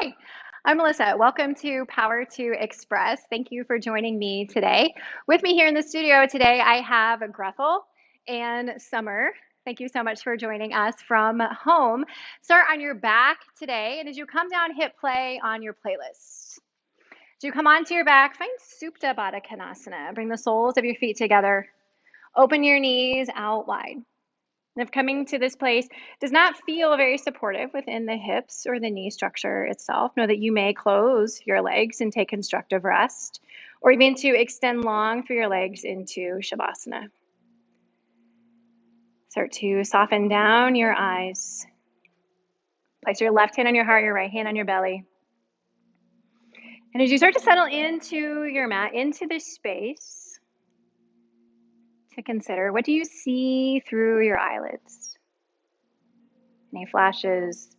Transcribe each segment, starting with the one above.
Hi, I'm Melissa. Welcome to Power to Express. Thank you for joining me today. With me here in the studio today, I have Grethel and Summer. Thank you so much for joining us from home. Start on your back today, and as you come down, hit play on your playlist. As you come onto your back, find Supta Baddha Konasana. Bring the soles of your feet together. Open your knees out wide. And if coming to this place does not feel very supportive within the hips or the knee structure itself, know that you may close your legs and take constructive rest, or even to extend long through your legs into Shavasana. Start to soften down your eyes. Place your left hand on your heart, your right hand on your belly. And as you start to settle into your mat, into this space, to consider, what do you see through your eyelids? Any flashes,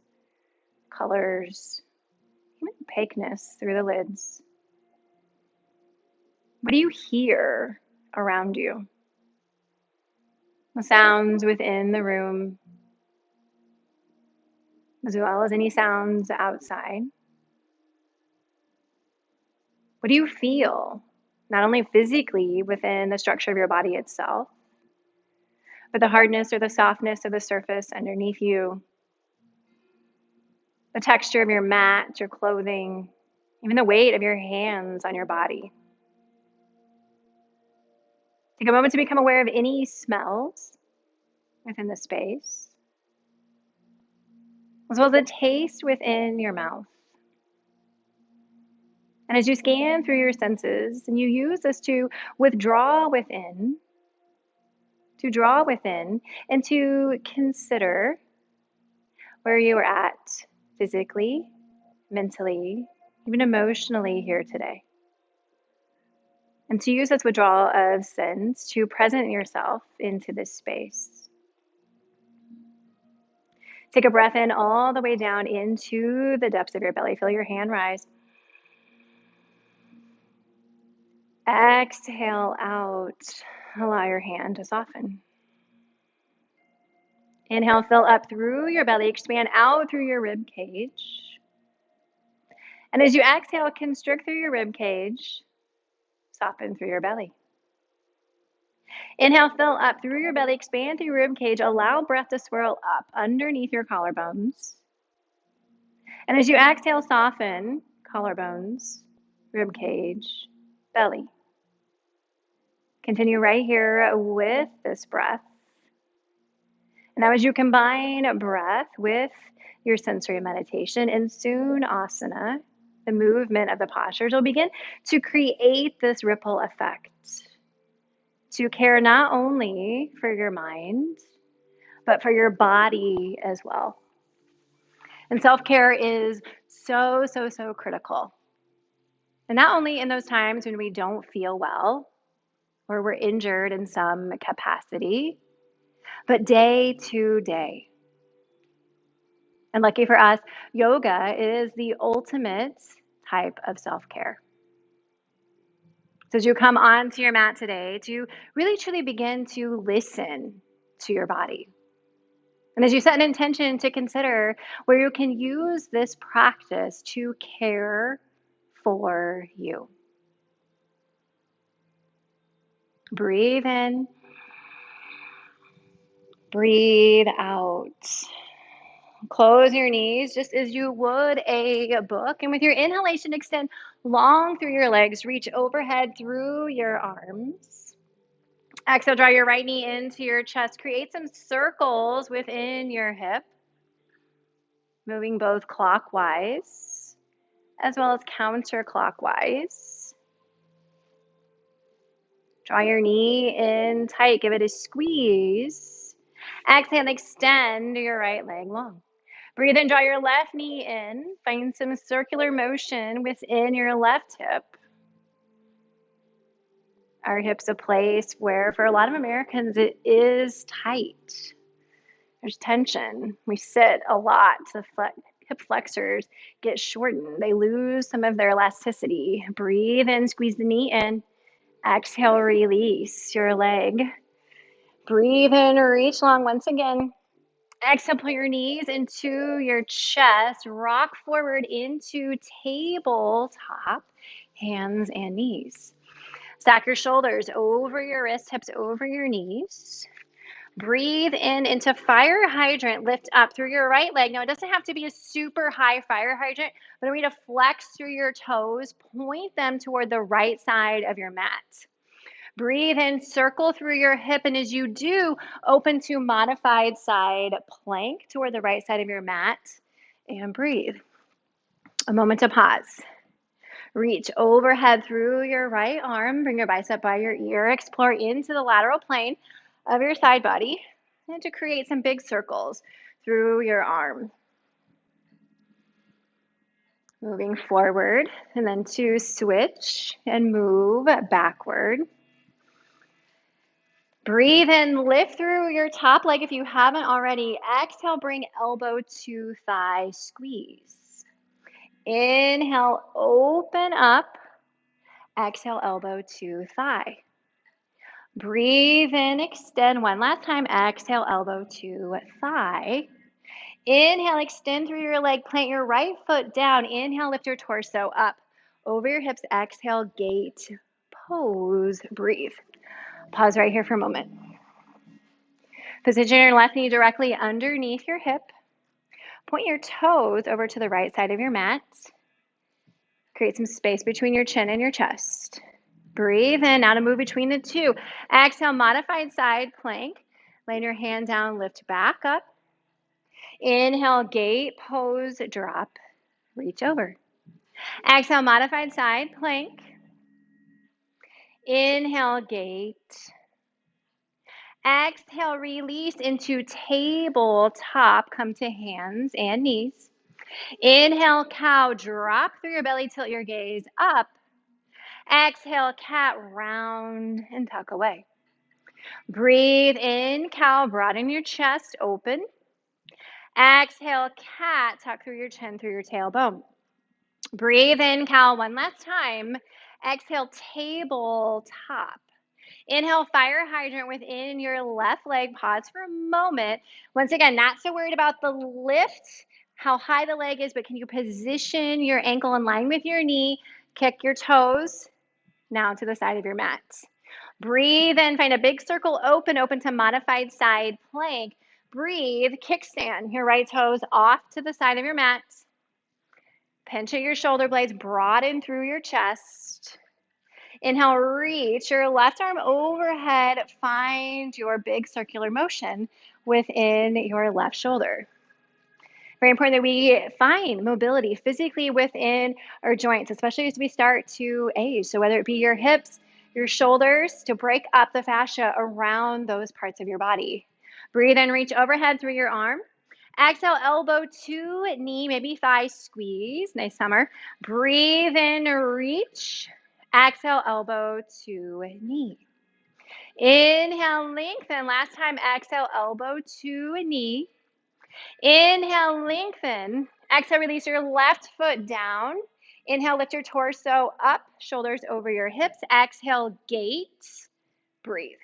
colors, even opaqueness through the lids? What do you hear around you? The sounds within the room, as well as any sounds outside. What do you feel, not only physically within the structure of your body itself, but the hardness or the softness of the surface underneath you, the texture of your mat, your clothing, even the weight of your hands on your body. Take a moment to become aware of any smells within the space, as well as the taste within your mouth. And as you scan through your senses, and you use this to withdraw within, to draw within, and to consider where you are at physically, mentally, even emotionally here today. And to use this withdrawal of sense to present yourself into this space. Take a breath in all the way down into the depths of your belly. Feel your hand rise. Exhale out. Allow your hand to soften. Inhale, fill up through your belly, expand out through your rib cage. And as you exhale, constrict through your rib cage, soften through your belly. Inhale, fill up through your belly, expand through your rib cage, allow breath to swirl up underneath your collarbones. And as you exhale, soften collarbones, rib cage, belly. Continue right here with this breath. And now as you combine breath with your sensory meditation in Sunasana, the movement of the postures will begin to create this ripple effect, to care not only for your mind, but for your body as well. And self-care is so critical. And not only in those times when we don't feel well or we're injured in some capacity, but day to day. And lucky for us, yoga is the ultimate type of self-care. So as you come onto your mat today, to really truly begin to listen to your body. And as you set an intention to consider where you can use this practice to care for you. Breathe in, breathe out. Close your knees just as you would a book. And with your inhalation, extend long through your legs. Reach overhead through your arms. Exhale, draw your right knee into your chest. Create some circles within your hip, moving both clockwise as well as counterclockwise. Draw your knee in tight. Give it a squeeze. Exhale, extend your right leg long. Breathe in, draw your left knee in. Find some circular motion within your left hip. Our hip's a place where, for a lot of Americans, it is tight. There's tension. We sit a lot. The hip flexors get shortened. They lose some of their elasticity. Breathe in, squeeze the knee in. Exhale, release your leg. Breathe in, reach long once again. Exhale, pull your knees into your chest. Rock forward into tabletop, hands and knees. Stack your shoulders over your wrists, hips over your knees. Breathe in into fire hydrant. Lift up through your right leg. Now, it doesn't have to be a super high fire hydrant, but I want you to flex through your toes, point them toward the right side of your mat. Breathe in, circle through your hip, and as you do, open to modified side plank toward the right side of your mat, and breathe. A moment to pause. Reach overhead through your right arm, bring your bicep by your ear, explore into the lateral plane of your side body, and to create some big circles through your arm. Moving forward, and then to switch and move backward. Breathe in, lift through your top leg if you haven't already. Exhale, bring elbow to thigh, squeeze. Inhale, open up. Exhale, elbow to thigh. Breathe in, extend one last time. Exhale, elbow to thigh. Inhale, extend through your leg. Plant your right foot down. Inhale, lift your torso up over your hips. Exhale, gate pose. Breathe. Pause right here for a moment. Position your left knee directly underneath your hip. Point your toes over to the right side of your mat. Create some space between your chin and your chest. Breathe in, now to move between the two. Exhale, modified side plank. Laying your hand down, lift back up. Inhale, gate pose, drop, reach over. Exhale, modified side plank. Inhale, gate. Exhale, release into tabletop. Come to hands and knees. Inhale, cow, drop through your belly, tilt your gaze up. Exhale, cat, round and tuck away. Breathe in, cow, broaden your chest, open. Exhale, cat, tuck through your chin, through your tailbone. Breathe in, cow, one last time. Exhale, tabletop. Inhale, fire hydrant within your left leg. Pause for a moment. Once again, not so worried about the lift, how high the leg is, but can you position your ankle in line with your knee? Kick your toes now to the side of your mat. Breathe in, find a big circle open, open to modified side plank. Breathe, kickstand, your right toes off to the side of your mat. Pinch at your shoulder blades, broaden through your chest. Inhale, reach your left arm overhead. Find your big circular motion within your left shoulder. Very important that we find mobility physically within our joints, especially as we start to age. So whether it be your hips, your shoulders, to break up the fascia around those parts of your body. Breathe in, reach overhead through your arm. Exhale, elbow to knee, maybe thigh squeeze. Nice summer. Breathe in, reach. Exhale, elbow to knee. Inhale, lengthen. Last time, exhale, elbow to knee. Inhale, lengthen. Exhale, release your left foot down. Inhale, lift your torso up, shoulders over your hips. Exhale, gate. Breathe.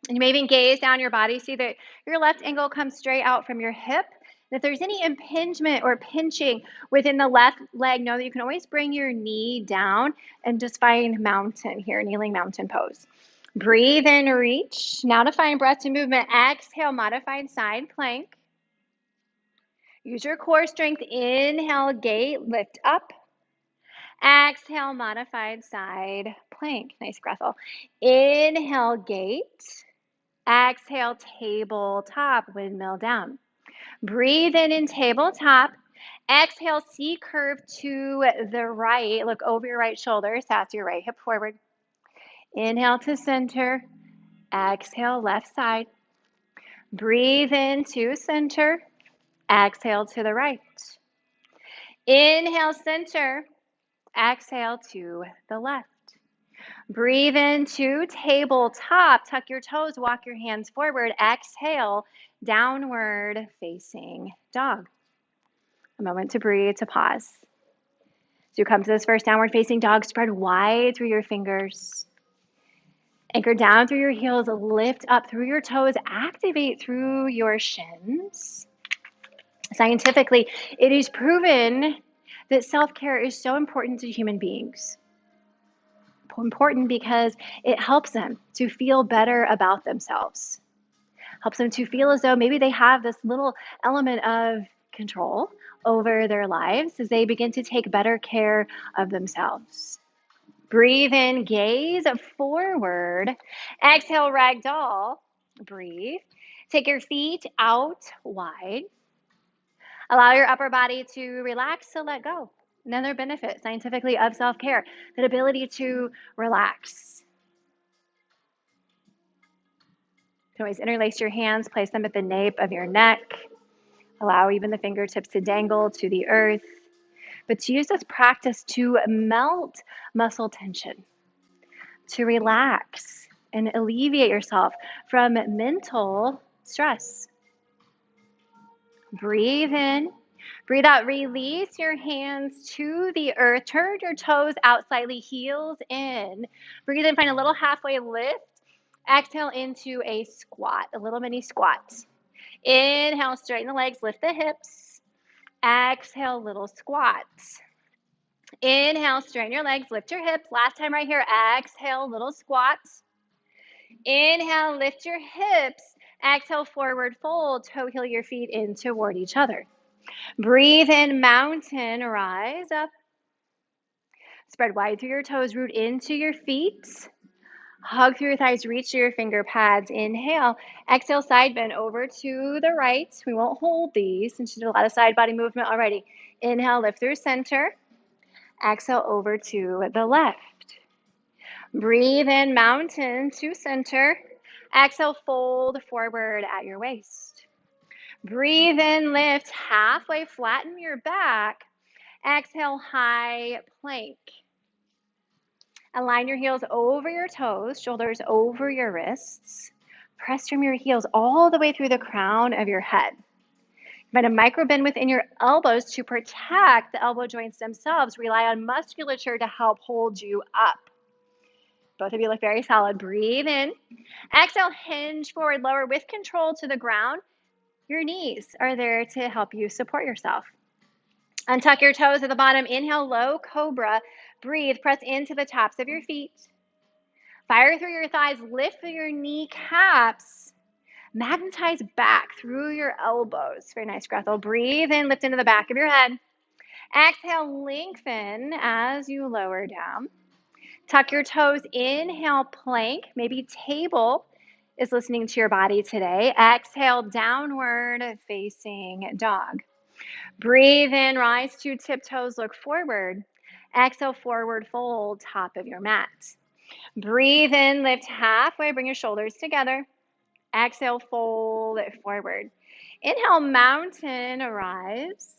And you may even gaze down your body. See that your left ankle comes straight out from your hip. And if there's any impingement or pinching within the left leg, know that you can always bring your knee down and just find mountain here, kneeling mountain pose. Breathe in, reach. Now to find breath to movement. Exhale, modified side plank. Use your core strength. Inhale, gate, lift up. Exhale, modified side plank. Nice breath. Inhale, gate. Exhale, tabletop, windmill down. Breathe in tabletop. Exhale, C curve to the right. Look over your right shoulder, sats your right hip forward. Inhale to center. Exhale, left side. Breathe into center. Exhale to the right. Inhale, center. Exhale to the left. Breathe into tabletop. Tuck your toes, walk your hands forward. Exhale, downward facing dog. A moment to breathe, to pause. So you come to this first downward facing dog, spread wide through your fingers. Anchor down through your heels, lift up through your toes, activate through your shins. Scientifically, it is proven that self-care is so important to human beings. Important because it helps them to feel better about themselves, helps them to feel as though maybe they have this little element of control over their lives as they begin to take better care of themselves. Breathe in, gaze forward. Exhale, ragdoll. Breathe. Take your feet out wide. Allow your upper body to relax, to let go. Another benefit scientifically of self-care, that ability to relax. You can always interlace your hands, place them at the nape of your neck. Allow even the fingertips to dangle to the earth. But to use this practice to melt muscle tension, to relax and alleviate yourself from mental stress. Breathe in. Breathe out, release your hands to the earth. Turn your toes out slightly, heels in. Breathe in, find a little halfway lift. Exhale into a squat, a little mini squat. Inhale, straighten the legs, lift the hips. Exhale, little squat. Inhale, straighten your legs, lift your hips. Last time right here, exhale, little squat. Inhale, lift your hips. Exhale, forward fold, toe heel your feet in toward each other. Breathe in, mountain, rise up. Spread wide through your toes, root into your feet. Hug through your thighs, reach to your finger pads. Inhale. Exhale, side bend over to the right. We won't hold these since you did a lot of side body movement already. Inhale, lift through center. Exhale, over to the left. Breathe in, mountain to center. Exhale, fold forward at your waist. Breathe in, lift halfway, flatten your back. Exhale, high plank. Align your heels over your toes, shoulders over your wrists. Press from your heels all the way through the crown of your head. Find a micro bend within your elbows to protect the elbow joints themselves. Rely on musculature to help hold you up. Both of you look very solid. Breathe in. Exhale, hinge forward, lower with control to the ground. Your knees are there to help you support yourself. Untuck your toes at the bottom. Inhale, low cobra. Breathe. Press into the tops of your feet. Fire through your thighs. Lift through your kneecaps. Magnetize back through your elbows. Very nice, Grethel. Breathe in. Lift into the back of your head. Exhale, lengthen as you lower down. Tuck your toes. Inhale, plank. Maybe table is listening to your body today. Exhale, downward facing dog. Breathe in, rise to tiptoes, look forward. Exhale, forward fold, top of your mat. Breathe in, lift halfway, bring your shoulders together. Exhale, fold it forward. Inhale, mountain, rise.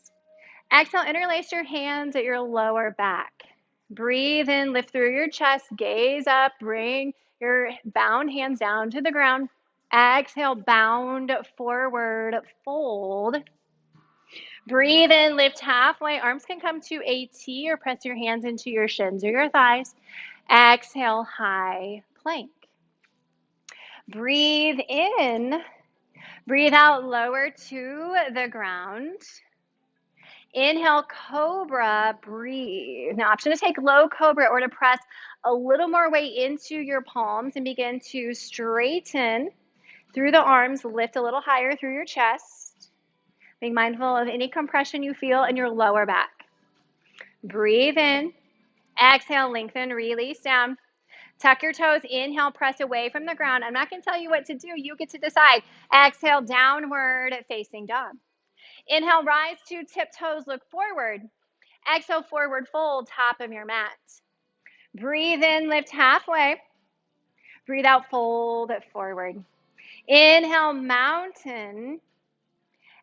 Exhale, interlace your hands at your lower back. Breathe in, lift through your chest, gaze up, bring your bound hands down to the ground. Exhale, bound forward, fold. Breathe in, lift halfway. Arms can come to a T or press your hands into your shins or your thighs. Exhale, high plank. Breathe in. Breathe out, lower to the ground. Inhale, cobra, breathe. Now, option to take low cobra or to press a little more weight into your palms and begin to straighten through the arms. Lift a little higher through your chest. Being mindful of any compression you feel in your lower back. Breathe in. Exhale, lengthen, release down. Tuck your toes. Inhale, press away from the ground. I'm not going to tell you what to do. You get to decide. Exhale, downward facing dog. Inhale, rise to tiptoes, look forward. Exhale, forward fold, top of your mat. Breathe in, lift halfway. Breathe out, fold forward. Inhale, mountain.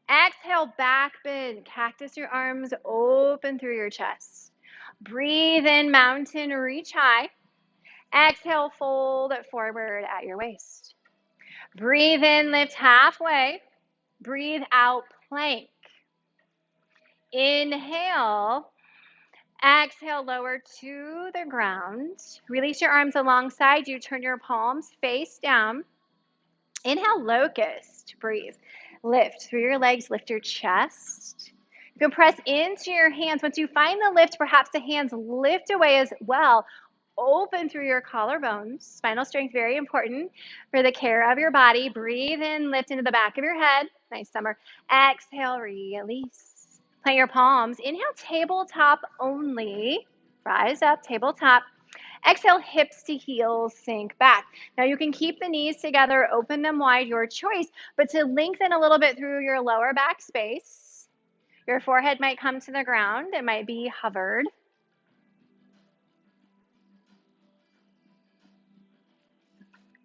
Exhale, back bend. Cactus your arms open through your chest. Breathe in, mountain, reach high. Exhale, fold forward at your waist. Breathe in, lift halfway. Breathe out, plank. Inhale. Exhale, lower to the ground. Release your arms alongside you. Turn your palms face down. Inhale, locust. Breathe. Lift through your legs, lift your chest. You can press into your hands. Once you find the lift, perhaps the hands lift away as well. Open through your collarbones. Spinal strength, very important for the care of your body. Breathe in, lift into the back of your head. Nice summer. Exhale, release. Plant your palms. Inhale, tabletop only. Rise up, tabletop. Exhale, hips to heels, sink back. Now you can keep the knees together, open them wide, your choice, but to lengthen a little bit through your lower back space. Your forehead might come to the ground. It might be hovered.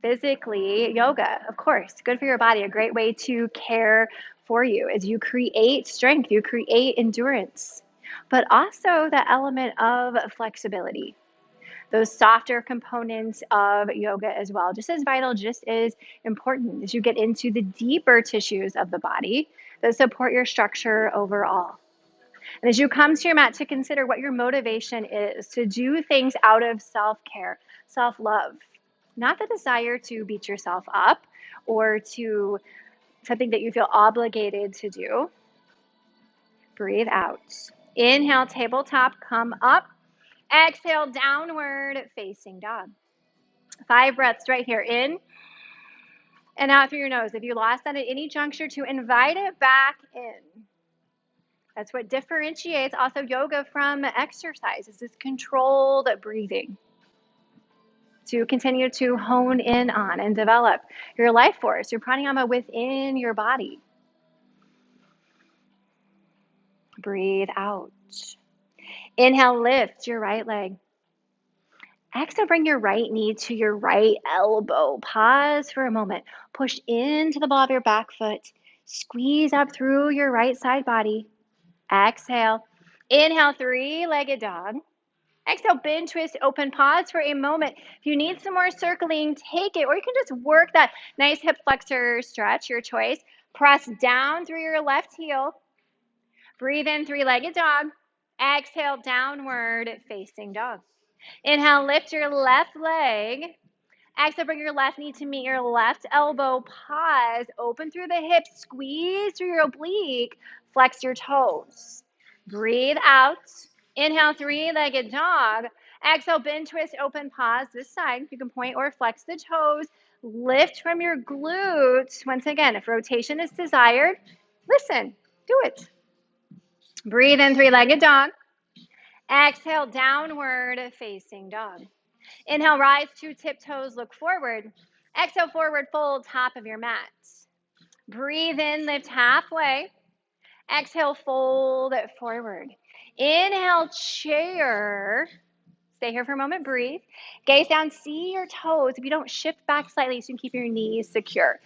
Physically, yoga, of course, good for your body, a great way to care for you as you create strength, you create endurance, but also the element of flexibility. Those softer components of yoga as well, just as vital, just as important as you get into the deeper tissues of the body that support your structure overall. And as you come to your mat, to consider what your motivation is to do things out of self-care, self-love, not the desire to beat yourself up or to something that you feel obligated to do. Breathe out. Inhale, tabletop, come up. Exhale, downward facing dog. 5 breaths right here. In and out through your nose. If you lost that at any juncture, to invite it back in. That's what differentiates also yoga from exercise, is this controlled breathing. To continue to hone in on and develop your life force, your pranayama within your body. Breathe out. Inhale, lift your right leg. Exhale, bring your right knee to your right elbow. Pause for a moment. Push into the ball of your back foot. Squeeze up through your right side body. Exhale. Inhale, three-legged dog. Exhale, bend, twist, open. Pause for a moment. If you need some more circling, take it. Or you can just work that nice hip flexor stretch, your choice. Press down through your left heel. Breathe in, three-legged dog. Exhale, downward facing dog. Inhale, lift your left leg. Exhale, bring your left knee to meet your left elbow. Pause, open through the hips, squeeze through your oblique, flex your toes. Breathe out. Inhale, three-legged dog. Exhale, bend, twist, open, pause. This side, you can point or flex the toes. Lift from your glutes. Once again, if rotation is desired, listen, do it. Breathe in, three-legged dog. Exhale, downward facing dog. Inhale, rise to tiptoes, look forward. Exhale, forward fold, top of your mat. Breathe in, lift halfway. Exhale, fold it forward. Inhale, chair. Stay here for a moment, breathe. Gaze down, see your toes. If you don't, shift back slightly so you can keep your knees secure.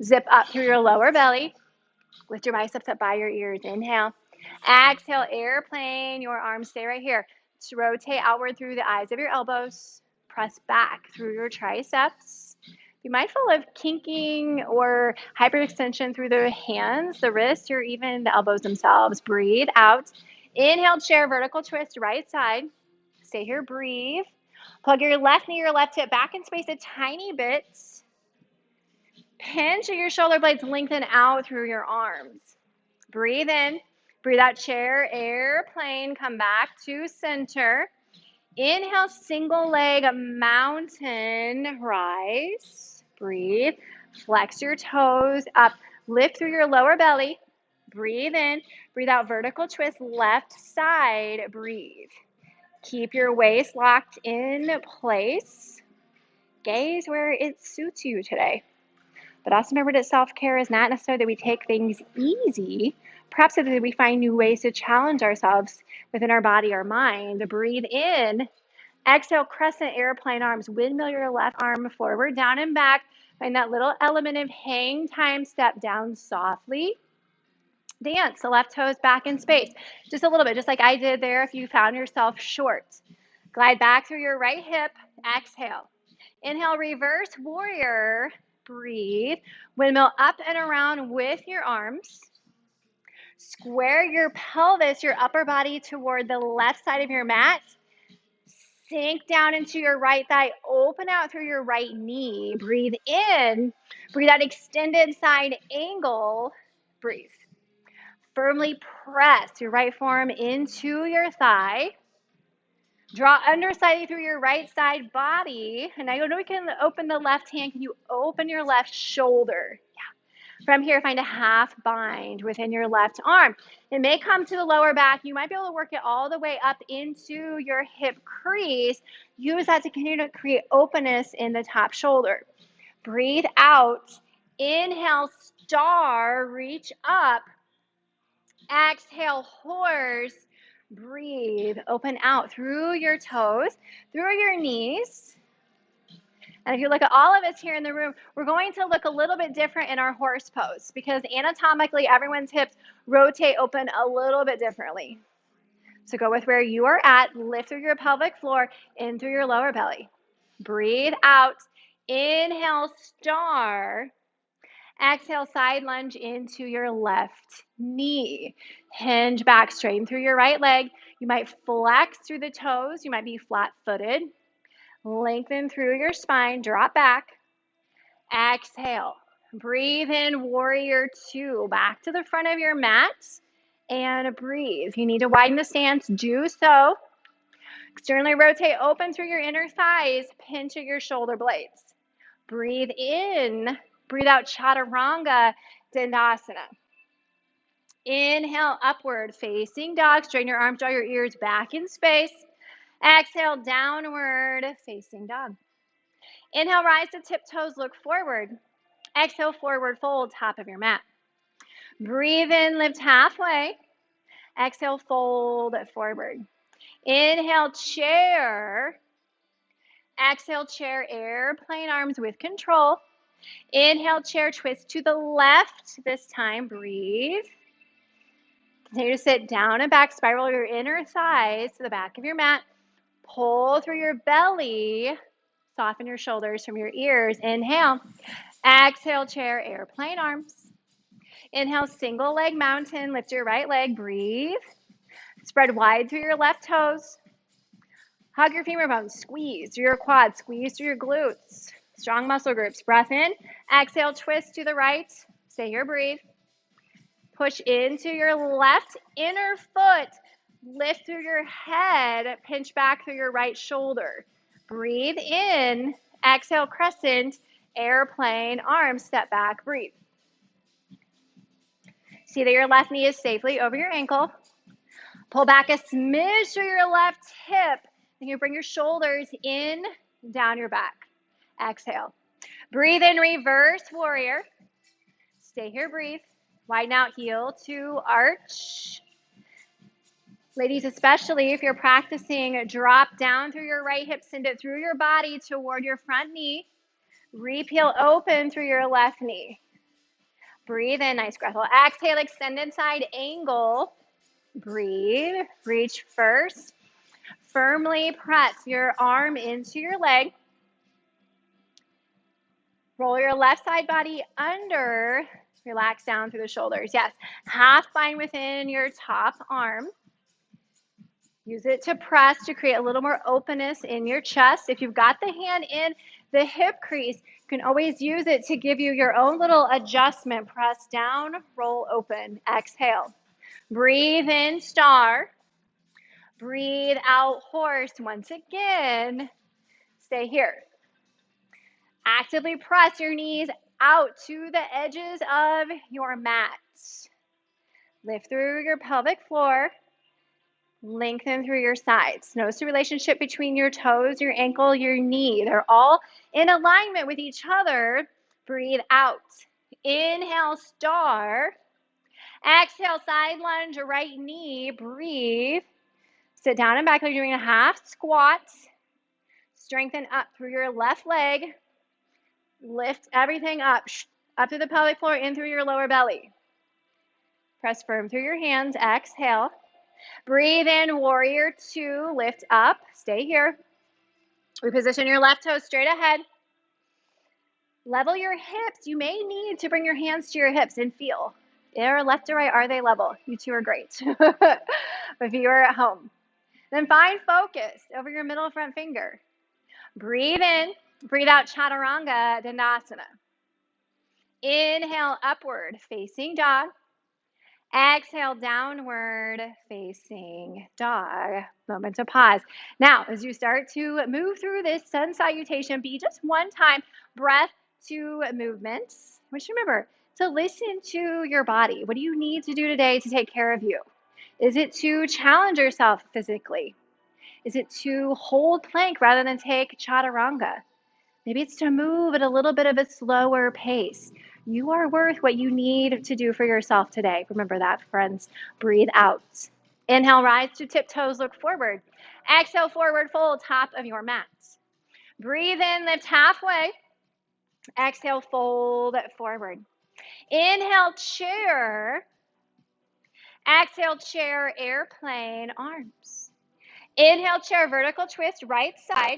Zip up through your lower belly. Lift your biceps up by your ears. Inhale. Exhale, airplane. Your arms stay right here. To rotate outward through the eyes of your elbows. Press back through your triceps. Be mindful of kinking or hyperextension through the hands, the wrists, or even the elbows themselves. Breathe out. Inhale, chair, vertical twist, right side. Stay here, breathe. Plug your left knee, your left hip back in space a tiny bit. Pinch your shoulder blades, lengthen out through your arms. Breathe in, breathe out, chair, airplane, come back to center. Inhale, single leg, mountain, rise. Breathe, flex your toes up, lift through your lower belly. Breathe in, breathe out, vertical twist, left side, breathe. Keep your waist locked in place. Gaze where it suits you today. But also remember that self-care is not necessarily that we take things easy. Perhaps that we find new ways to challenge ourselves within our body, our mind. Breathe in. Exhale, crescent airplane arms. Windmill your left arm forward, down and back. Find that little element of hang time. Step down softly. Dance the left toes back in space. Just a little bit, just like I did there if you found yourself short. Glide back through your right hip. Exhale. Inhale, reverse warrior. Breathe. Windmill up and around with your arms. Square your pelvis, your upper body toward the left side of your mat. Sink down into your right thigh, open out through your right knee. Breathe in, breathe out, extended side angle. Breathe. Firmly press your right forearm into your thigh. Draw underside through your right side body. And I know we can open the left hand. Can you open your left shoulder? Yeah. From here, find a half bind within your left arm. It may come to the lower back. You might be able to work it all the way up into your hip crease. Use that to continue to create openness in the top shoulder. Breathe out. Inhale, star, reach up. Exhale, horse. Breathe. Open out through your toes, through your knees. And if you look at all of us here in the room, we're going to look a little bit different in our horse pose because anatomically, everyone's hips rotate open a little bit differently. So go with where you are at. Lift through your pelvic floor, in through your lower belly. Breathe out. Inhale, star. Exhale, side lunge into your left knee. Hinge back, straighten through your right leg. You might flex through the toes. You might be flat-footed. Lengthen through your spine. Drop back. Exhale. Breathe in, warrior two. Back to the front of your mat and breathe. If you need to widen the stance, do so. Externally rotate open through your inner thighs. Pinch at your shoulder blades. Breathe in. Breathe out, Chaturanga Dandasana. Inhale, upward facing dog. Straighten your arms, draw your ears back in space. Exhale, downward facing dog. Inhale, rise to tiptoes, look forward. Exhale, forward fold, top of your mat. Breathe in, lift halfway. Exhale, fold forward. Inhale, chair. Exhale, chair, airplane arms with control. Inhale, chair, twist to the left. This time, breathe. Continue to sit down and back. Spiral your inner thighs to the back of your mat. Pull through your belly. Soften your shoulders from your ears. Inhale. Exhale, chair, airplane arms. Inhale, single leg mountain. Lift your right leg. Breathe. Spread wide through your left toes. Hug your femur bones. Squeeze through your quads. Squeeze through your glutes. Strong muscle groups. Breath in. Exhale, twist to the right. Stay here, breathe. Push into your left inner foot. Lift through your head. Pinch back through your right shoulder. Breathe in. Exhale, crescent. Airplane arms. Step back, breathe. See that your left knee is safely over your ankle. Pull back a smidge through your left hip. Then you bring your shoulders in, down your back. Exhale. Breathe in, reverse warrior. Stay here, breathe. Widen out, heel to arch. Ladies, especially if you're practicing, drop down through your right hip, send it through your body toward your front knee. Repeel open through your left knee. Breathe in, nice breath. Exhale, extended side angle. Breathe, reach first. Firmly press your arm into your leg. Roll your left side body under. Relax down through the shoulders. Yes, half bind within your top arm. Use it to press to create a little more openness in your chest. If you've got the hand in the hip crease, you can always use it to give you your own little adjustment. Press down, roll open. Exhale. Breathe in, star. Breathe out, horse. Once again, stay here. Actively press your knees out to the edges of your mat. Lift through your pelvic floor. Lengthen through your sides. Notice the relationship between your toes, your ankle, your knee. They're all in alignment with each other. Breathe out. Inhale, star. Exhale, side lunge, right knee. Breathe. Sit down and back like you're doing a half squat. Strengthen up through your left leg. Lift everything up to the pelvic floor, in through your lower belly. Press firm through your hands. Exhale. Breathe in, warrior two. Lift up. Stay here. Reposition your left toe straight ahead. Level your hips. You may need to bring your hands to your hips and feel. They're left to right. Are they level? You two are great. If you are at home, then find focus over your middle front finger. Breathe in, breathe out, Chaturanga Dandasana. Inhale, upward facing dog. Exhale, downward facing dog. Moment to pause. Now, as you start to move through this sun salutation, be just one time breath to movements. Which remember to listen to your body. What do you need to do today to take care of you? Is it to challenge yourself physically? Is it to hold plank rather than take chaturanga? Maybe it's to move at a little bit of a slower pace. You are worth what you need to do for yourself today. Remember that, friends. Breathe out. Inhale, rise to tiptoes, look forward. Exhale, forward fold, top of your mat. Breathe in, lift halfway. Exhale, fold forward. Inhale, chair. Exhale, chair, airplane, arms. Inhale, chair, vertical twist, right side.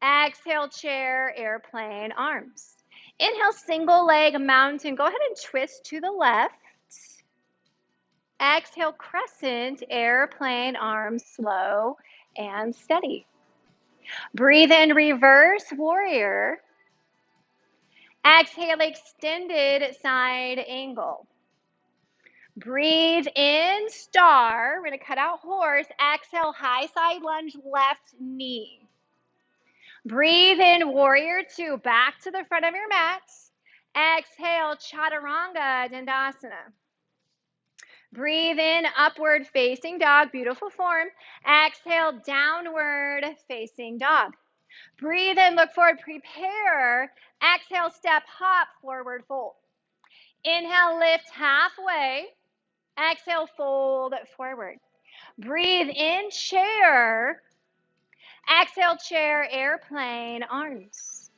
Exhale, chair, airplane, arms. Inhale, single leg mountain. Go ahead and twist to the left. Exhale, crescent, airplane, arms, slow and steady. Breathe in, reverse warrior. Exhale, extended side angle. Breathe in, star. We're going to cut out horse. Exhale, high side lunge, left knee. Breathe in, warrior two, back to the front of your mat. Exhale, chaturanga dandasana. Breathe in, upward facing dog, beautiful form. Exhale, downward facing dog. Breathe in, look forward, prepare. Exhale, step, hop, forward fold. Inhale, lift halfway. Exhale, fold forward. Breathe in, chair. Exhale, chair, airplane, arms.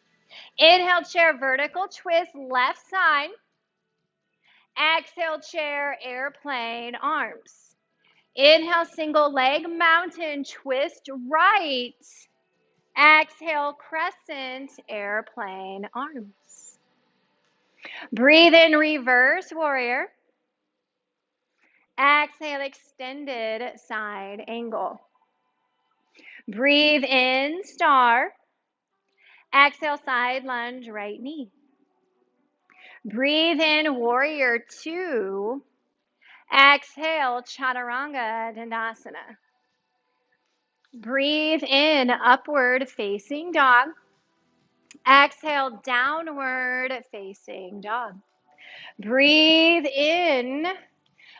Inhale, chair, vertical twist, left side. Exhale, chair, airplane, arms. Inhale, single leg mountain, twist right. Exhale, crescent, airplane, arms. Breathe in, reverse warrior. Exhale, extended side angle. Breathe in, star. Exhale, side lunge, right knee. Breathe in, warrior two. Exhale, chaturanga dandasana. Breathe in, upward facing dog. Exhale, downward facing dog. Breathe in.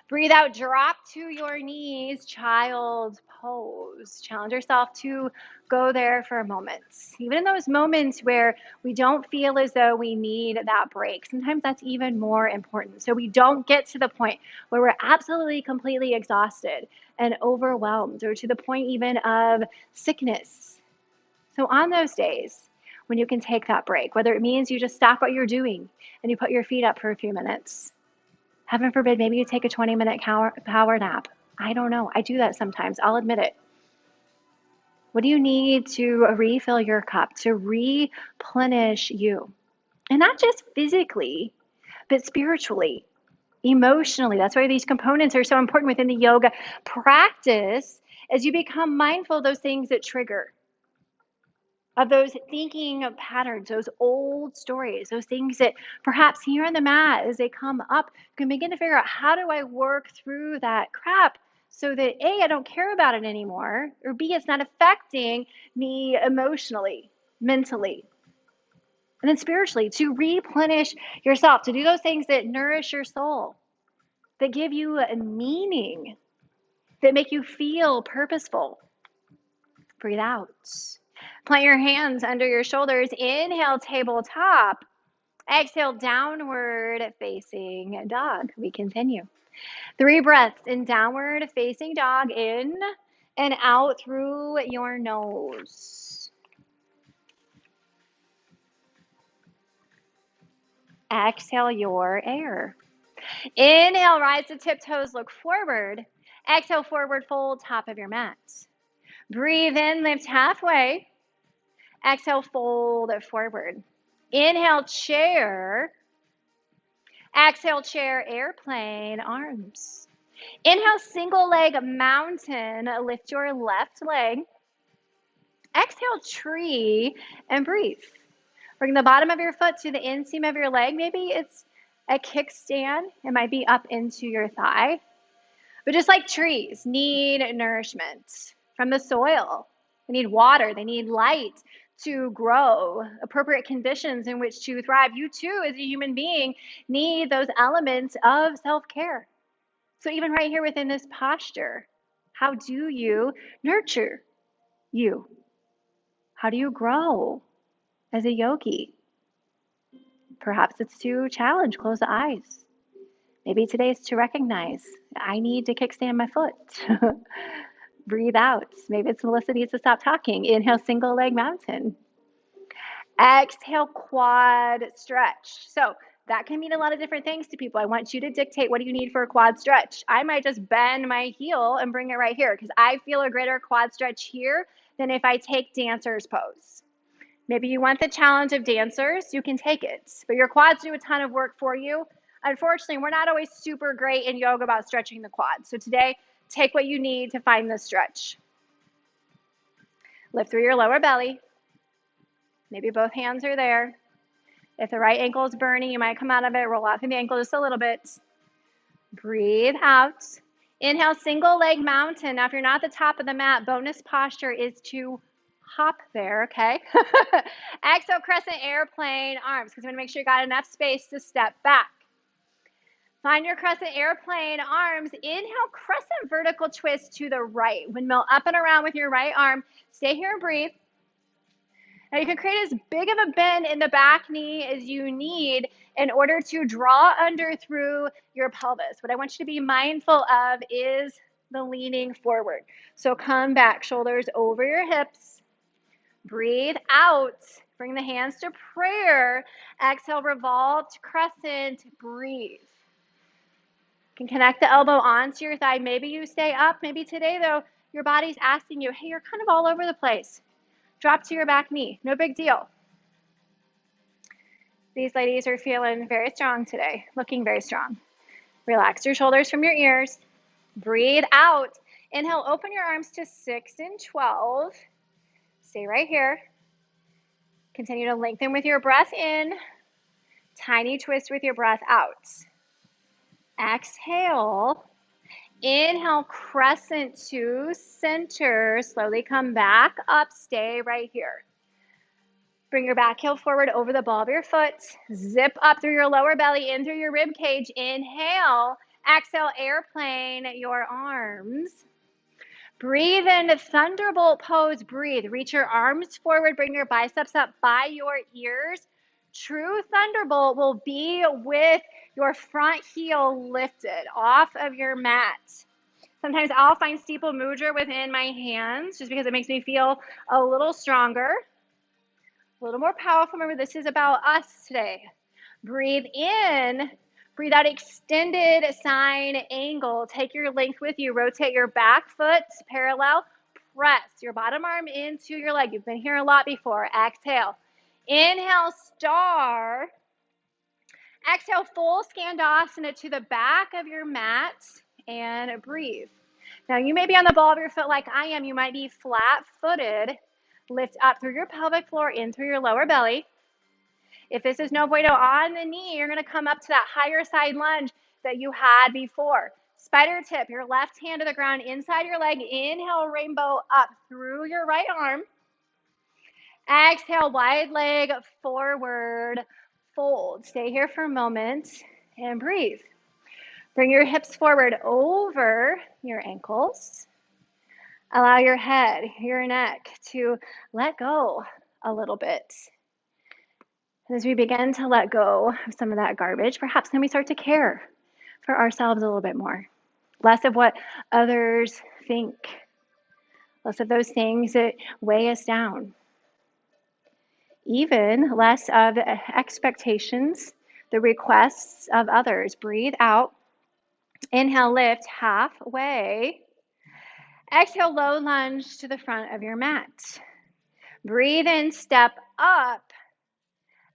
Breathe out, drop to your knees, child's pose. Challenge yourself to go there for a moment. Even in those moments where we don't feel as though we need that break, sometimes that's even more important. So we don't get to the point where we're absolutely completely exhausted and overwhelmed, or to the point even of sickness. So on those days when you can take that break, whether it means you just stop what you're doing and you put your feet up for a few minutes, heaven forbid, maybe you take a 20-minute power nap. I don't know. I do that sometimes. I'll admit it. What do you need to refill your cup, to replenish you? And not just physically, but spiritually, emotionally. That's why these components are so important within the yoga practice, as you become mindful of those things that trigger, of those thinking patterns, those old stories, those things that perhaps here on the mat, as they come up, you can begin to figure out, how do I work through that crap so that A, I don't care about it anymore, or B, it's not affecting me emotionally, mentally, and then spiritually, to replenish yourself, to do those things that nourish your soul, that give you a meaning, that make you feel purposeful. Breathe out. Plant your hands under your shoulders. Inhale, tabletop. Exhale, downward facing dog. We continue. 3 breaths in downward facing dog, in and out through your nose. Exhale your air. Inhale, rise to tiptoes, look forward. Exhale, forward fold, top of your mat. Breathe in, lift halfway. Exhale, fold forward. Inhale, chair. Exhale, chair, airplane, arms. Inhale, single leg mountain. Lift your left leg. Exhale, tree, and breathe. Bring the bottom of your foot to the inseam of your leg. Maybe it's a kickstand. It might be up into your thigh. But just like trees need nourishment from the soil, they need water, they need light to grow, appropriate conditions in which to thrive. You too, as a human being, need those elements of self-care. So even right here within this posture, how do you nurture you? How do you grow as a yogi? Perhaps it's to challenge, close the eyes. Maybe today is to recognize I need to kickstand my foot. Breathe out. Maybe it's Melissa needs to stop talking. Inhale, single leg mountain. Exhale, quad stretch. So that can mean a lot of different things to people. I want you to dictate, what do you need for a quad stretch? I might just bend my heel and bring it right here because I feel a greater quad stretch here than if I take dancer's pose. Maybe you want the challenge of dancers, you can take it, but your quads do a ton of work for you. Unfortunately, we're not always super great in yoga about stretching the quads. So today, take what you need to find the stretch. Lift through your lower belly. Maybe both hands are there. If the right ankle is burning, you might come out of it, roll out through the ankle just a little bit. Breathe out. Inhale, single leg mountain. Now, if you're not at the top of the mat, bonus posture is to hop there, okay? Exhale, crescent airplane, arms, because I'm gonna make sure you got enough space to step back. Find your crescent airplane, arms. Inhale, crescent vertical twist to the right. Windmill up and around with your right arm. Stay here and breathe. Now you can create as big of a bend in the back knee as you need in order to draw under through your pelvis. What I want you to be mindful of is the leaning forward. So come back, shoulders over your hips. Breathe out. Bring the hands to prayer. Exhale, revolve to crescent. Breathe. You can connect the elbow onto your thigh. Maybe you stay up. Maybe today, though, your body's asking you, hey, you're kind of all over the place. Drop to your back knee. No big deal. These ladies are feeling very strong today, looking very strong. Relax your shoulders from your ears. Breathe out. Inhale, open your arms to 6 and 12. Stay right here. Continue to lengthen with your breath in. Tiny twist with your breath out. Exhale. Inhale, crescent to center. Slowly come back up. Stay right here. Bring your back heel forward over the ball of your foot. Zip up through your lower belly, in through your rib cage. Inhale. Exhale, airplane your arms. Breathe in, thunderbolt pose. Breathe. Reach your arms forward. Bring your biceps up by your ears. True thunderbolt will be with your front heel lifted off of your mat. Sometimes I'll find steeple mudra within my hands just because it makes me feel a little stronger, a little more powerful. Remember, this is about us today. Breathe in. Breathe out, extended sine angle. Take your length with you. Rotate your back foot parallel. Press your bottom arm into your leg. You've been here a lot before. Exhale. Inhale, star. Exhale, full Skandasana to the back of your mat and breathe. Now you may be on the ball of your foot like I am. You might be flat-footed. Lift up through your pelvic floor, in through your lower belly. If this is no bueno on the knee, you're going to come up to that higher side lunge that you had before. Spider tip, your left hand to the ground inside your leg. Inhale, rainbow up through your right arm. Exhale, wide leg forward, fold. Stay here for a moment and breathe. Bring your hips forward over your ankles. Allow your head, your neck to let go a little bit. As we begin to let go of some of that garbage, perhaps then we start to care for ourselves a little bit more. Less of what others think. Less of those things that weigh us down. Even less of the expectations, the requests of others. Breathe out. Inhale, lift halfway. Exhale, low lunge to the front of your mat. Breathe in, step up.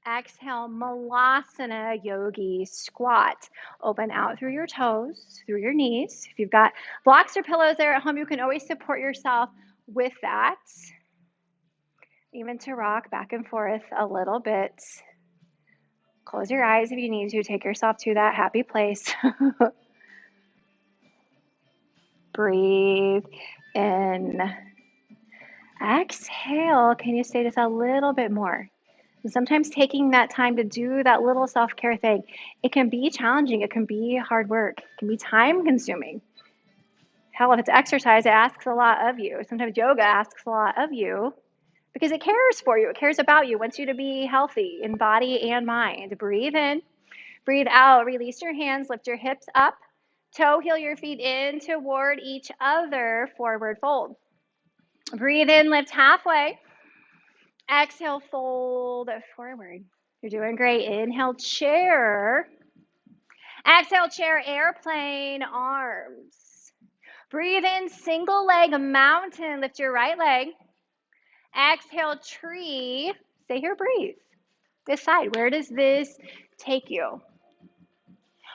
Exhale, Malasana Yogi Squat. Open out through your toes, through your knees. If you've got blocks or pillows there at home, you can always support yourself with that. Even to rock back and forth a little bit. Close your eyes if you need to. Take yourself to that happy place. Breathe in. Exhale. Can you stay just a little bit more? And sometimes taking that time to do that little self-care thing, it can be challenging. It can be hard work. It can be time consuming. Hell, if it's exercise, it asks a lot of you. Sometimes yoga asks a lot of you because it cares for you. It cares about you. It wants you to be healthy in body and mind. Breathe in, breathe out. Release your hands, lift your hips up. Toe heel your feet in toward each other, forward fold. Breathe in, lift halfway. Exhale, fold forward. You're doing great. Inhale, chair. Exhale, chair, airplane, arms. Breathe in, single leg, mountain. Lift your right leg. Exhale, tree. Stay here, breathe. Decide, where does this take you?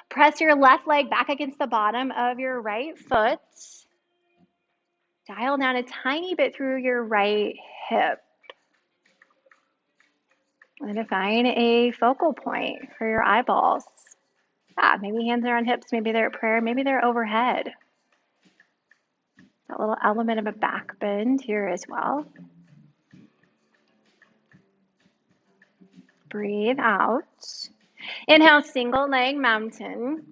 Press your left leg back against the bottom of your right foot. Dial down a tiny bit through your right hip. And find a focal point for your eyeballs. Yeah, maybe hands are on hips, maybe they're at prayer, maybe they're overhead. That little element of a back bend here as well. Breathe out. Inhale, single leg mountain.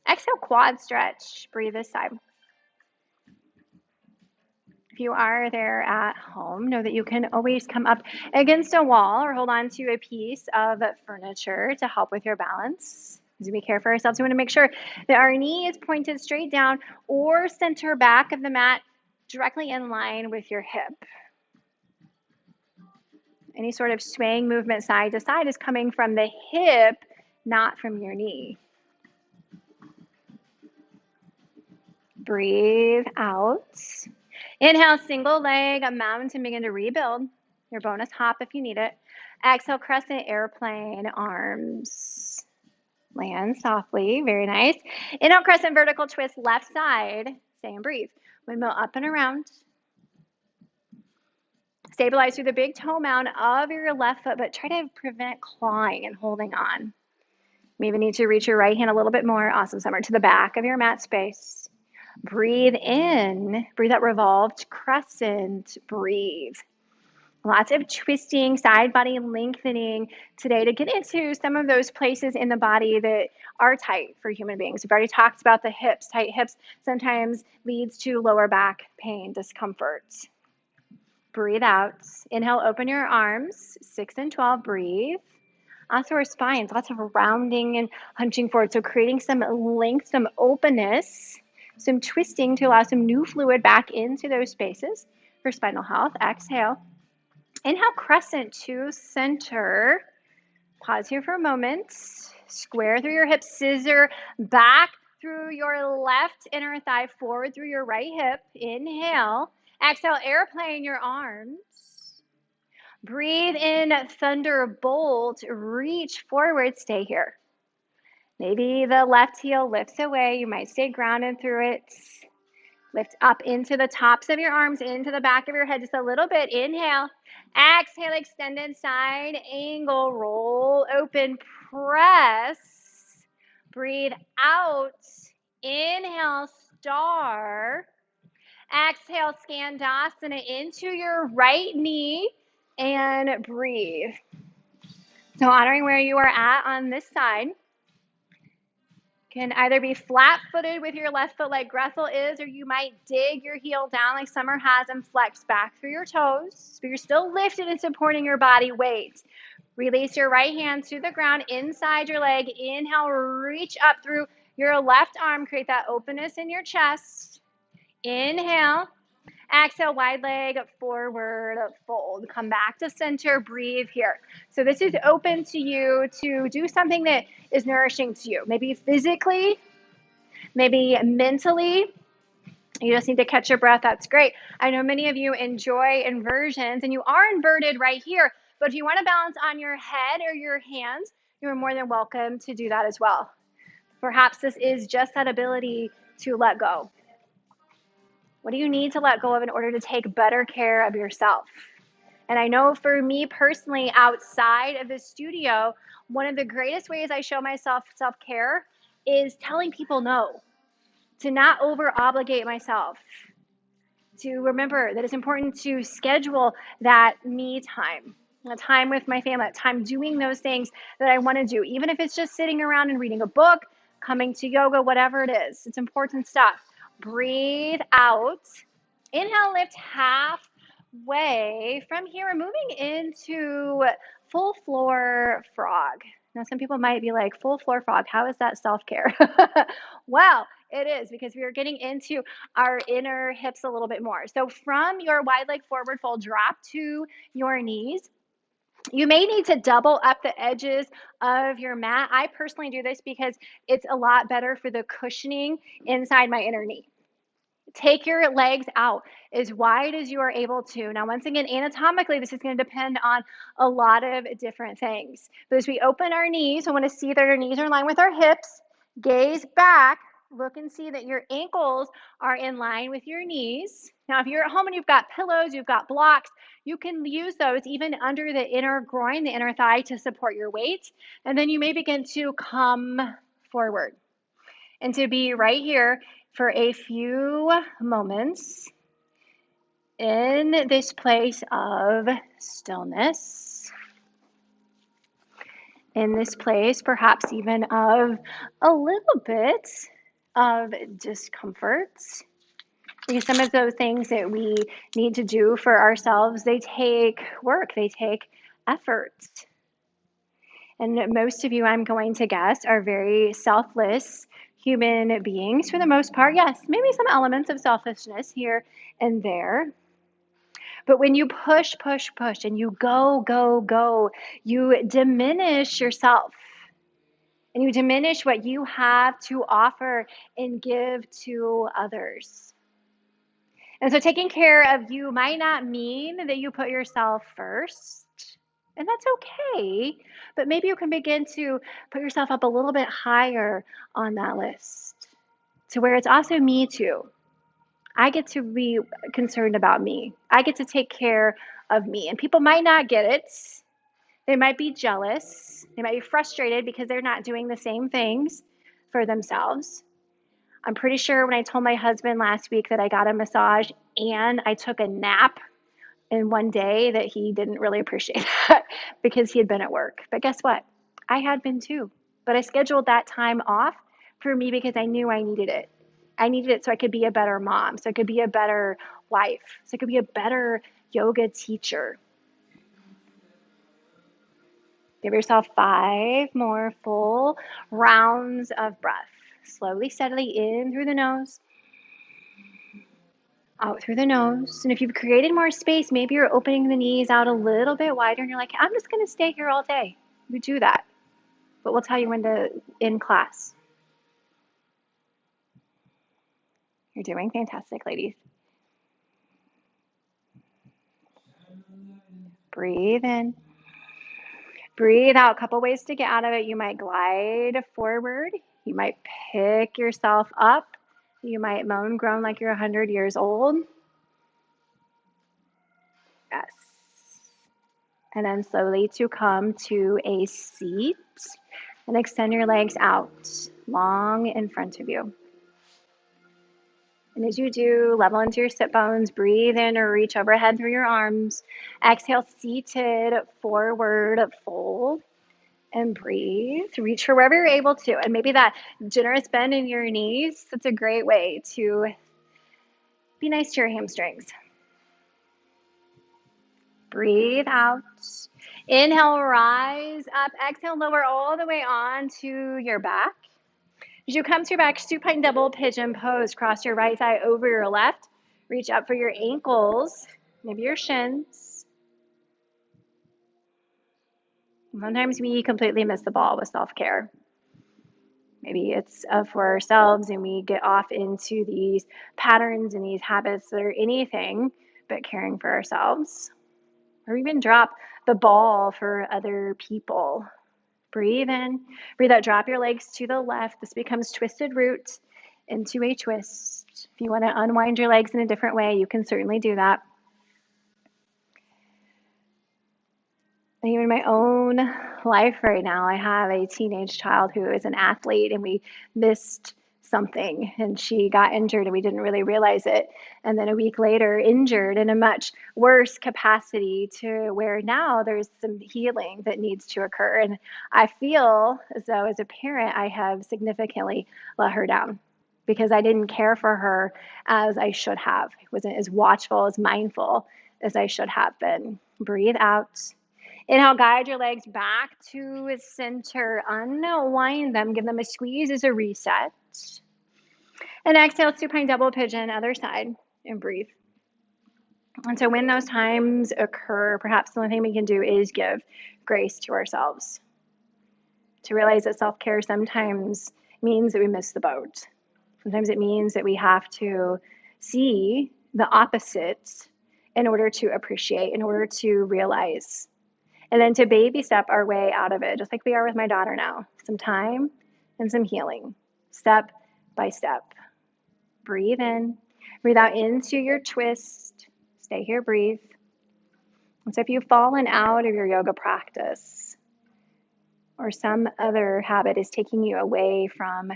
Exhale, quad stretch. Breathe this side. If you are there at home, know that you can always come up against a wall or hold on to a piece of furniture to help with your balance. As we care for ourselves, we want to make sure that our knee is pointed straight down or center back of the mat directly in line with your hip. Any sort of swaying movement side to side is coming from the hip, not from your knee. Breathe out. Inhale, single leg, a mountain, begin to rebuild. Your bonus hop if you need it. Exhale, crescent, airplane, arms. Land softly, very nice. Inhale, crescent, vertical twist, left side. Stay and breathe. Windmill up and around. Stabilize through the big toe mound of your left foot, but try to prevent clawing and holding on. Maybe need to reach your right hand a little bit more. Awesome, Summer, to the back of your mat space. Breathe in, breathe that revolved crescent, breathe. Lots of twisting, side body lengthening today to get into some of those places in the body that are tight for human beings. We've already talked about the hips. Tight hips sometimes leads to lower back pain, discomfort. Breathe out. Inhale, open your arms, 6 and 12, breathe. Also our spines, lots of rounding and hunching forward. So creating some length, some openness, some twisting to allow some new fluid back into those spaces for spinal health. Exhale. Inhale, crescent to center. Pause here for a moment. Square through your hips, scissor back through your left inner thigh, forward through your right hip. Inhale. Exhale, airplane your arms. Breathe in, thunderbolt. Reach forward, stay here. Maybe the left heel lifts away. You might stay grounded through it. Lift up into the tops of your arms, into the back of your head just a little bit. Inhale. Exhale, extended side angle. Roll, open, press. Breathe out. Inhale, star. Exhale, Skandasana into your right knee and breathe. So honoring where you are at on this side. Can either be flat-footed with your left foot like Grethel is, or you might dig your heel down like Summer has and flex back through your toes, but you're still lifted and supporting your body weight. Release your right hand to the ground inside your leg. Inhale, reach up through your left arm. Create that openness in your chest. Inhale. Exhale, wide leg, forward fold. Come back to center, breathe here. So this is open to you to do something that is nourishing to you. Maybe physically, maybe mentally. You just need to catch your breath, that's great. I know many of you enjoy inversions and you are inverted right here, But if you want to balance on your head or your hands, you're more than welcome to do that as well. Perhaps this is just that ability to let go. What do you need to let go of in order to take better care of yourself? And I know for me personally, outside of the studio, one of the greatest ways I show myself self care is telling people no, to not over obligate myself, to remember that it's important to schedule that me time, a time with my family, time doing those things that I want to do, even if it's just sitting around and reading a book, coming to yoga, whatever it is. It's important stuff. Breathe out. Inhale, lift halfway. From here, we're moving into full floor frog. Now, some people might be like, full floor frog, how is that self care? Well, it is, because we are getting into our inner hips a little bit more. So, from your wide leg forward fold, drop to your knees. You may need to double up the edges of your mat. I personally do this because it's a lot better for the cushioning inside my inner knee. Take your legs out as wide as you are able to. Now, once again, anatomically, this is going to depend on a lot of different things. But as we open our knees, I want to see that our knees are in line with our hips. Gaze back. Look and see that your ankles are in line with your knees. Now, if you're at home and you've got pillows, you've got blocks, you can use those even under the inner groin, the inner thigh, to support your weight. And then you may begin to come forward and to be right here for a few moments in this place of stillness, in this place perhaps even of a little bit of discomfort, because some of those things that we need to do for ourselves, they take work, they take effort. And most of you, I'm going to guess, are very selfless human beings for the most part. Yes, maybe some elements of selfishness here and there. But when you push, push, push, and you go, go, go, you diminish yourself. And you diminish what you have to offer and give to others. And so taking care of you might not mean that you put yourself first. And that's okay. But maybe you can begin to put yourself up a little bit higher on that list, to where it's also me too. I get to be concerned about me. I get to take care of me. And people might not get it. They might be jealous. They might be frustrated because they're not doing the same things for themselves. I'm pretty sure when I told my husband last week that I got a massage and I took a nap in one day, that he didn't really appreciate that because he had been at work. But guess what? I had been too. But I scheduled that time off for me because I knew I needed it. I needed it so I could be a better mom, so I could be a better wife, so I could be a better yoga teacher. Give yourself 5 more full rounds of breath. Slowly, steadily in through the nose, out through the nose. And if you've created more space, maybe you're opening the knees out a little bit wider and you're like, I'm just going to stay here all day. You do that. But we'll tell you when to end class. You're doing fantastic, ladies. Breathe in. Breathe out. A couple ways to get out of it. You might glide forward. You might pick yourself up. You might moan, groan like you're 100 years old. Yes. And then slowly to come to a seat and extend your legs out long in front of you. And as you do, level into your sit bones, breathe in or reach overhead through your arms. Exhale, seated forward fold. And breathe. Reach for wherever you're able to. And maybe that generous bend in your knees, that's a great way to be nice to your hamstrings. Breathe out. Inhale, rise up. Exhale, lower all the way on to your back. As you come to your back, supine double pigeon pose. Cross your right thigh over your left. Reach up for your ankles, maybe your shins. Sometimes we completely miss the ball with self-care. Maybe it's for ourselves and we get off into these patterns and these habits that are anything but caring for ourselves. or even drop the ball for other people. Breathe in, breathe out, drop your legs to the left. This becomes twisted root into a twist. If you want to unwind your legs in a different way, you can certainly do that. Even in my own life right now, I have a teenage child who is an athlete, and we missed something and she got injured and we didn't really realize it. And then a week later, injured in a much worse capacity to where now there's some healing that needs to occur. And I feel as though as a parent, I have significantly let her down because I didn't care for her as I should have. I wasn't as watchful, as mindful as I should have been. Breathe out. Inhale, guide your legs back to center. Unwind them. Give them a squeeze as a reset. And exhale, supine double pigeon, other side, and breathe. And so when those times occur, perhaps the only thing we can do is give grace to ourselves. To realize that self-care sometimes means that we miss the boat. Sometimes it means that we have to see the opposite in order to appreciate, in order to realize. And then to baby step our way out of it, just like we are with my daughter now. Some time and some healing, step by step. Breathe in, breathe out into your twist. Stay here, breathe. And so if you've fallen out of your yoga practice or some other habit is taking you away from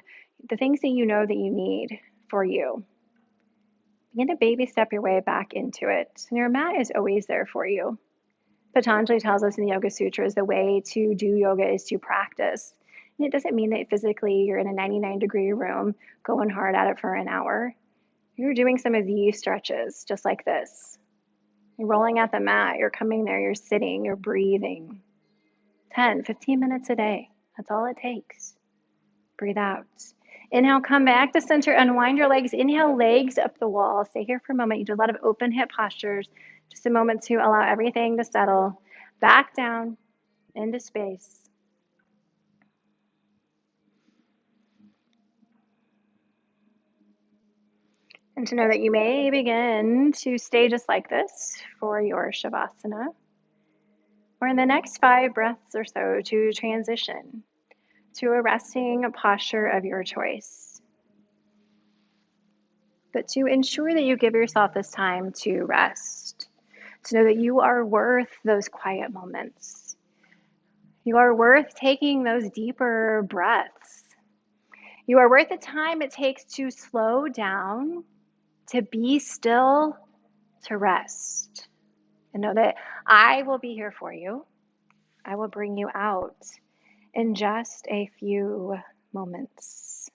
the things that you know that you need for you, begin to baby step your way back into it. And your mat is always there for you. Patanjali tells us in the Yoga Sutras the way to do yoga is to practice. And it doesn't mean that physically you're in a 99-degree room going hard at it for an hour. You're doing some of these stretches just like this. You're rolling out the mat, you're coming there, you're sitting, you're breathing. 10, 15 minutes a day. That's all it takes. Breathe out. Inhale, come back to center, unwind your legs. Inhale, legs up the wall. Stay here for a moment. You do a lot of open hip postures. Just a moment to allow everything to settle. Back down into space. And to know that you may begin to stay just like this for your Shavasana, or in the next 5 breaths or so to transition to a resting posture of your choice. But to ensure that you give yourself this time to rest, to know that you are worth those quiet moments. You are worth taking those deeper breaths. You are worth the time it takes to slow down, to be still, to rest. And know that I will be here for you. I will bring you out in just a few moments.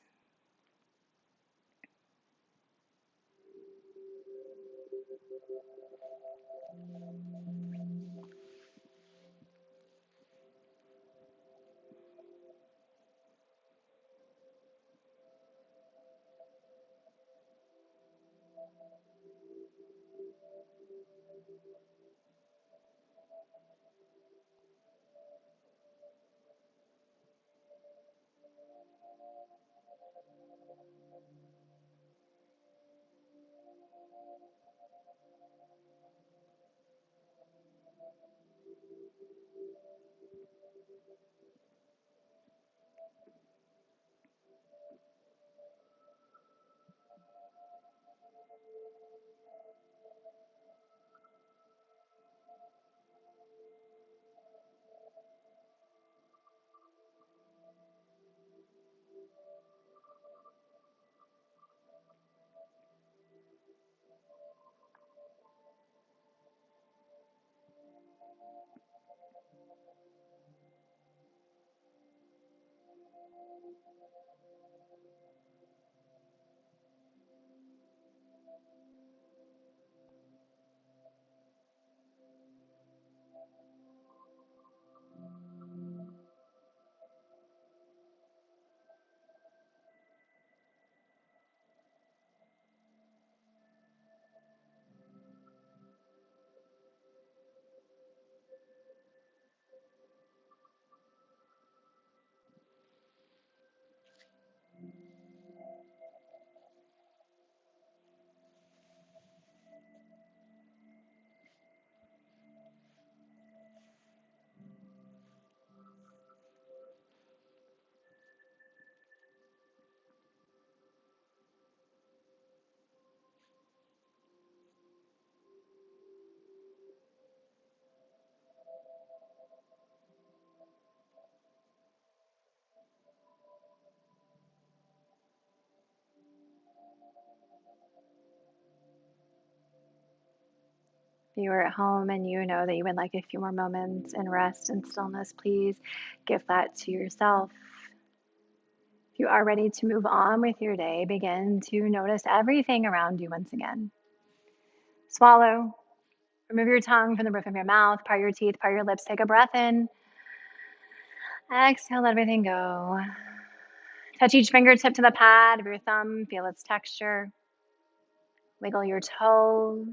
If you are at home and you know that you would like a few more moments in rest and stillness, please give that to yourself. If you are ready to move on with your day, begin to notice everything around you once again. Swallow. Remove your tongue from the roof of your mouth. Part your teeth, part your lips. Take a breath in. Exhale, let everything go. Touch each fingertip to the pad of your thumb. Feel its texture. Wiggle your toes.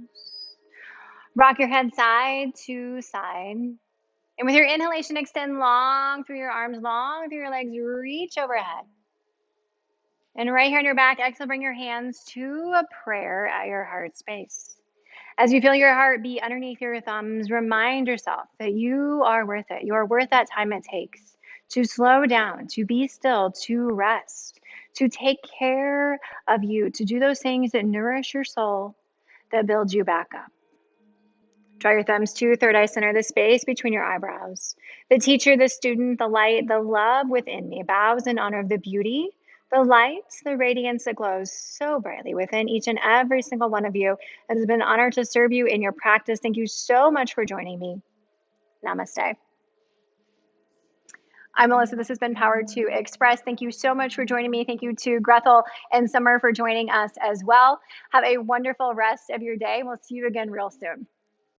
Rock your head side to side. And with your inhalation, extend long through your arms, long through your legs. Reach overhead. And right here on your back, exhale, bring your hands to a prayer at your heart space. As you feel your heart beat underneath your thumbs, remind yourself that you are worth it. You are worth that time it takes to slow down, to be still, to rest, to take care of you, to do those things that nourish your soul, that build you back up. Draw your thumbs to third eye center, the space between your eyebrows. The teacher, the student, the light, the love within me bows in honor of the beauty, the light, the radiance that glows so brightly within each and every single one of you. It has been an honor to serve you in your practice. Thank you so much for joining me. Namaste. I'm Melissa. This has been Power to Express. Thank you so much for joining me. Thank you to Grethel and Summer for joining us as well. Have a wonderful rest of your day. We'll see you again real soon.